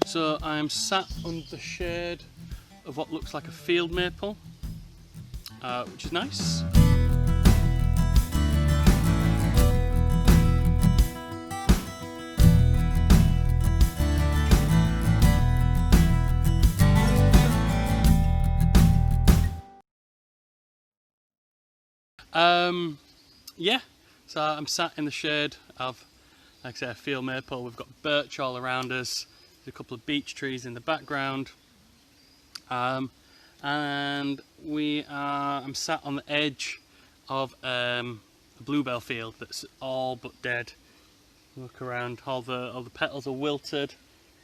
So I'm sat under the shade of what looks like a field maple, which is nice. Yeah, so I'm sat in the shade of, like I say, a field maple. We've got birch all around us. There's a couple of beech trees in the background. And I'm sat on the edge of a bluebell field that's all but dead. Look around, all the petals are wilted,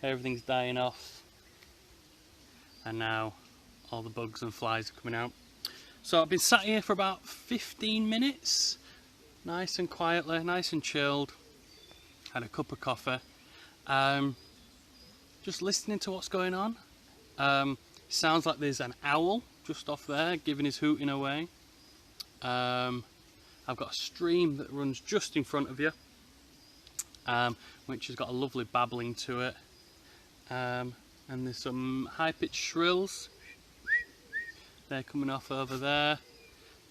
everything's dying off. And now all the bugs and flies are coming out. So I've been sat here for about 15 minutes, nice and quietly, nice and chilled. Had a cup of coffee, just listening to what's going on. Sounds like there's an owl just off there giving his hooting away. I've got a stream that runs just in front of you, which has got a lovely babbling to it. And there's some high-pitched shrills. They're coming off over there,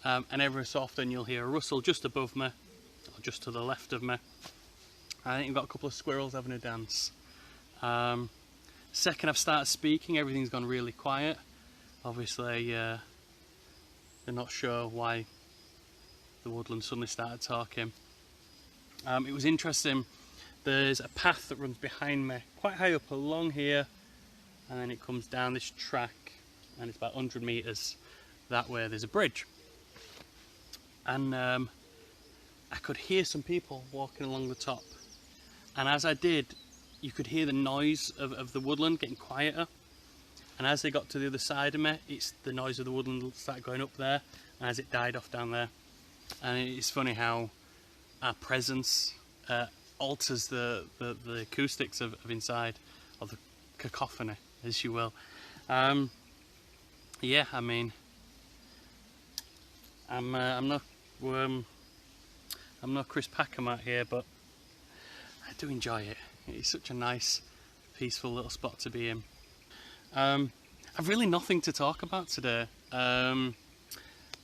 and every so often you'll hear a rustle just above me, or just to the left of me. I think we've got a couple of squirrels having a dance. Second I've started speaking, everything's gone really quiet. Obviously, they're not sure why the woodland suddenly started talking. It was interesting, there's a path that runs behind me, quite high up along here, and then it comes down this track. And it's about 100 metres that way. There's a bridge, and I could hear some people walking along the top, and as I did, you could hear the noise of the woodland getting quieter, and as they got to the other side of me, it's the noise of the woodland started going up there, and as it died off down there. And it's funny how our presence alters the acoustics of inside, or the cacophony, as you will. Yeah, I mean, I'm not Chris Packham out here, but I do enjoy it. It's such a nice, peaceful little spot to be in. I've really nothing to talk about today. I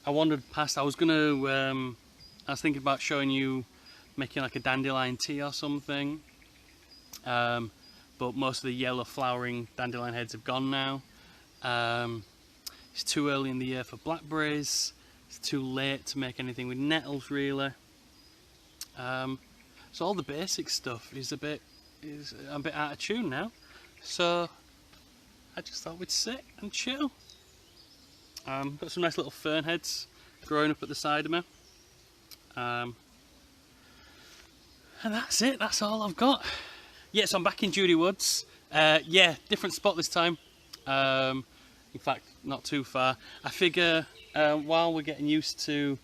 wandered past. I was thinking about showing you making like a dandelion tea or something, but most of the yellow flowering dandelion heads have gone now. It's too early in the year for blackberries. It's too late to make anything with nettles, really. So all the basic stuff is a bit out of tune now. So I just thought we'd sit and chill. Got some nice little fern heads growing up at the side of me. And that's it. That's all I've got. Yeah, so I'm back in Judy Woods. Yeah, different spot this time. In fact, not too far. I figure while we're getting used to,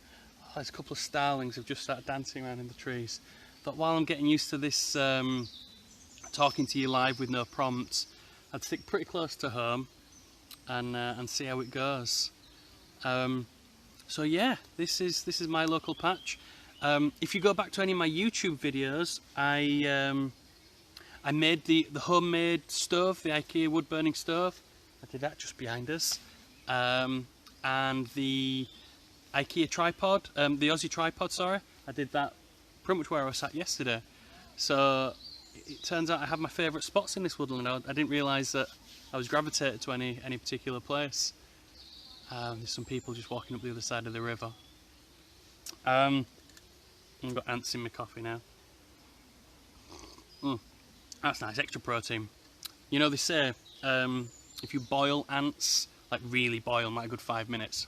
there's a couple of starlings have just started dancing around in the trees. But while I'm getting used to this talking to you live with no prompts, I'd stick pretty close to home and see how it goes. So yeah, this is my local patch. If you go back to any of my YouTube videos, I made the homemade stove, the IKEA wood burning stove. I did that just behind us, and the IKEA tripod, the Aussie tripod, sorry, I did that pretty much where I was sat yesterday. So it turns out I have my favourite spots in this woodland. I didn't realise that I was gravitated to any particular place. There's some people just walking up the other side of the river. I've got ants in my coffee now. That's nice, extra protein. You know, they say if you boil ants, like really boil, like a good 5 minutes,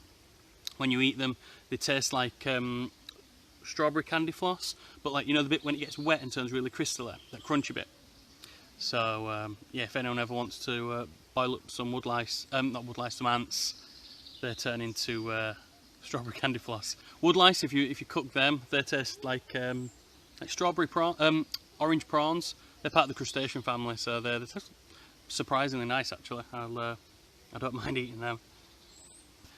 when you eat them, they taste like strawberry candy floss, but like, you know, the bit when it gets wet and turns really crystalline, that crunchy bit. So yeah, if anyone ever wants to boil up some wood lice, not wood lice, some ants, they turn into strawberry candy floss. Wood lice, if you cook them, they taste like strawberry orange prawns. They're part of the crustacean family, so they're surprisingly nice actually. I don't mind eating them.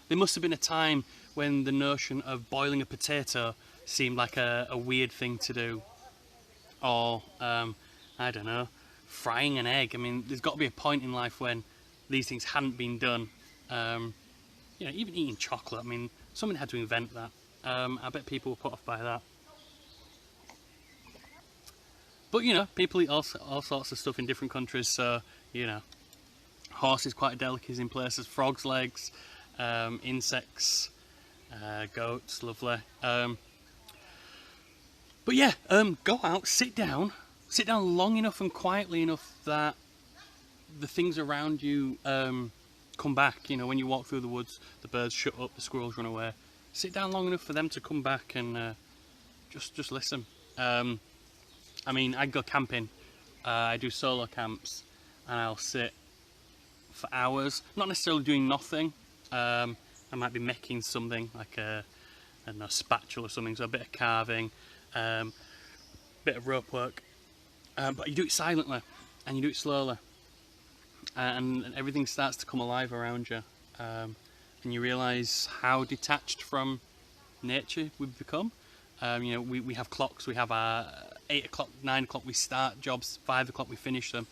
There must have been a time when the notion of boiling a potato seemed like a weird thing to do, or I don't know, frying an egg. I mean, there's got to be a point in life when these things hadn't been done. You know, even eating chocolate. I mean, someone had to invent that. I bet people were put off by that. But you know, people eat all sorts of stuff in different countries. So you know, horse is quite a delicacy in places. Frogs' legs, insects, goats, lovely. But yeah, go out, sit down long enough and quietly enough that the things around you come back. You know, when you walk through the woods, the birds shut up, the squirrels run away. Sit down long enough for them to come back and just listen. I mean, I go camping. I do solo camps, and I'll sit for hours, not necessarily doing nothing. I might be making something like a spatula or something, so a bit of carving, bit of rope work. But you do it silently, and you do it slowly, and everything starts to come alive around you, and you realise how detached from nature we've become. You know, we have clocks. We have our 8 o'clock, 9 o'clock we start jobs, 5 o'clock we finish them,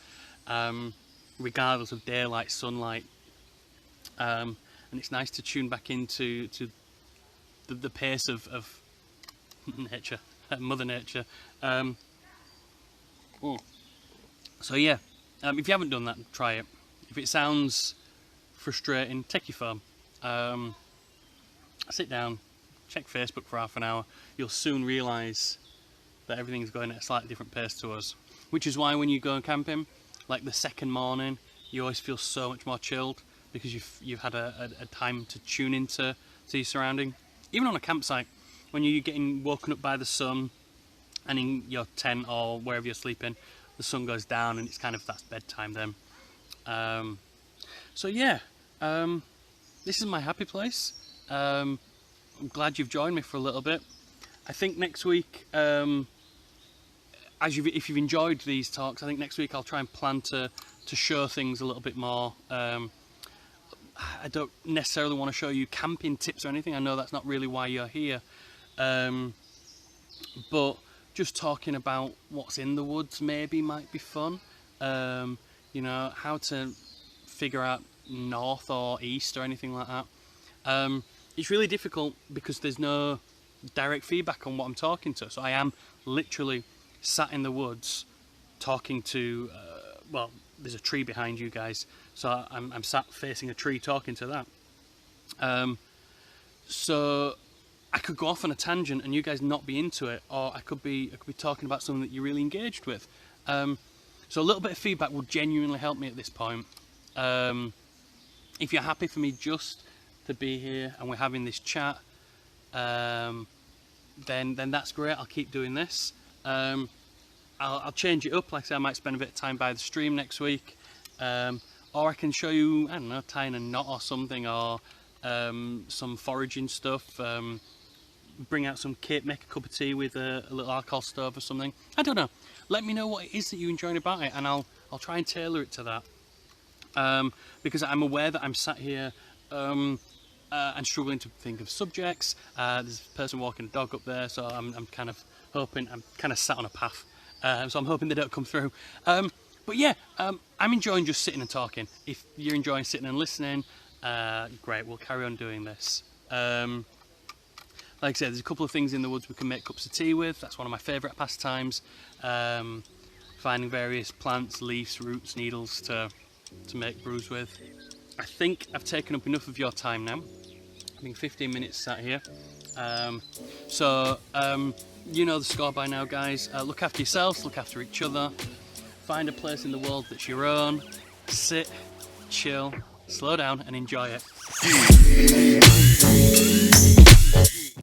regardless of daylight, sunlight. And it's nice to tune back into the pace of nature, Mother Nature. So yeah, if you haven't done that, try it. If it sounds frustrating, take your phone, sit down, check Facebook for half an hour. You'll soon realise that everything's going at a slightly different pace to us. Which is why when you go camping, like the second morning, you always feel so much more chilled, because you've had a time to tune into your surrounding. Even on a campsite, when you're getting woken up by the sun, and in your tent or wherever you're sleeping, the sun goes down and it's kind of, that's bedtime then. So yeah, this is my happy place. I'm glad you've joined me for a little bit. I think next week, if you've enjoyed these talks, I think next week I'll try and plan to show things a little bit more. I don't necessarily want to show you camping tips or anything. I know that's not really why you're here. But just talking about what's in the woods maybe might be fun. You know, how to figure out north or east or anything like that. It's really difficult because there's no direct feedback on what I'm talking to. So I am literally sat in the woods talking to, well, there's a tree behind you guys. So I'm sat facing a tree talking to that. So I could go off on a tangent and you guys not be into it, or I could be talking about something that you're really engaged with. So a little bit of feedback will genuinely help me at this point. If you're happy for me just to be here and we're having this chat, then that's great. I'll keep doing this. I'll change it up. Like I say, I might spend a bit of time by the stream next week, or I can show you, I don't know, tying a knot or something, or some foraging stuff. Bring out some kit, make a cup of tea with a little alcohol stove or something. I don't know. Let me know what it is that you enjoy about it, and I'll try and tailor it to that. Because I'm aware that I'm sat here and struggling to think of subjects. There's a person walking a dog up there, so I'm kind of hoping, I'm kind of sat on a path, so I'm hoping they don't come through. But yeah, I'm enjoying just sitting and talking. If you're enjoying sitting and listening, great, we'll carry on doing this. Like I said, there's a couple of things in the woods we can make cups of tea with. That's one of my favourite pastimes. Finding various plants, leaves, roots, needles to make brews with. I think I've taken up enough of your time now. I think 15 minutes sat here. So you know the score by now, guys. Look after yourselves, look after each other. Find a place in the world that's your own. Sit, chill, slow down and enjoy it.